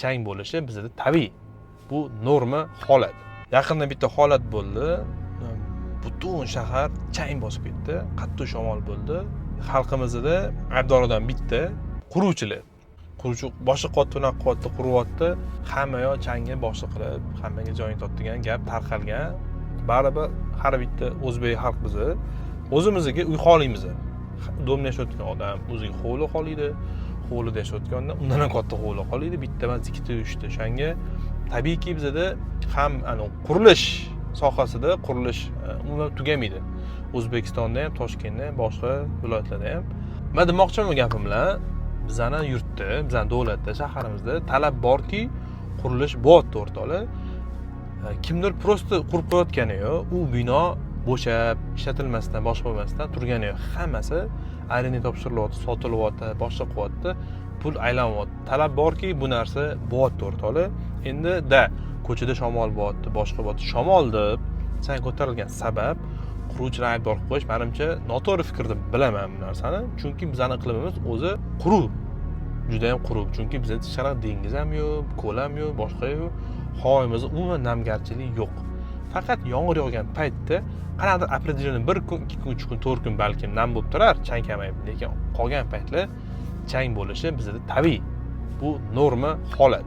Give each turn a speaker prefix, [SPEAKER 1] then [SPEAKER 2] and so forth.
[SPEAKER 1] chang bo'lishi bizda tabiiy. Bu norma holat. Yaqinda bitta holat bo'ldi. Butun shahar chang bosib ketdi. Qattiq shamol bo'ldi. Xalqimizda aybdorlardan bitta quruvchilar. Quruvchi boshi qottiqdan qottiq quryapti. Hamma yo changga boshliq qilib, hammaga joyini topdigan gap tarqalgan. Baribir har bitta o'zbek xalq bizni o'zimizga uy xolaymiz. Domda yashayotgan odam o'ziga hovli xolaydi. Hovlida yashayotganda undan ham katta hovli xolaydi. Bitta emas, ikkita, uchta. Shunga tabiiyki bizda ham qurilish sohasida qurilish umuman tugamaydi. O'zbekistonda ham, Toshkentda ham, boshqa viloyatlarda ham. Men demoqchiman bu gapim bilan, bizning yurtda, bizning davlatda, shaharimizda talab borki, qurilish bo'lyapti o'rtoqlar. Kimdir prosta qurib qo'yotgani yo'q, u bino bo'shab, ishlatilmasdan, boshqa bo'lmasdan turgani yo'q. Hammasi aylanib topshirilyapti, sotilyapti, boshqa qilyapti, pul aylanyapti. Talab borki, bu narsa bo'lyapti o'rtoqlar. Endi ko'chada shamol bo'lyapti, boshqa bo'lyapti. Shamol deb chang ko'tarilgan sabab quruvchilarni aybdor qilib qo'yish menimcha noto'g'ri fikr deb bilaman bu narsani. Chunki bizning iqlimimiz o'zi quruq. Juda ham quruq. Chunki bizda hech qanaqa dengiz ham yo'q, ko'l ham yo'q, boshqa yo'q. Havomizda umuman namgarchilik yo'q. Faqat yomg'ir yog'gan paytda qanaqadir определенный 1 kun, 2 kun, 3 kun, 4 kun balkim nam bo'lib turar, chang kamayib. Lekin qolgan paytlar chang bo'lishi bizda tabiiy. Bu norma holat.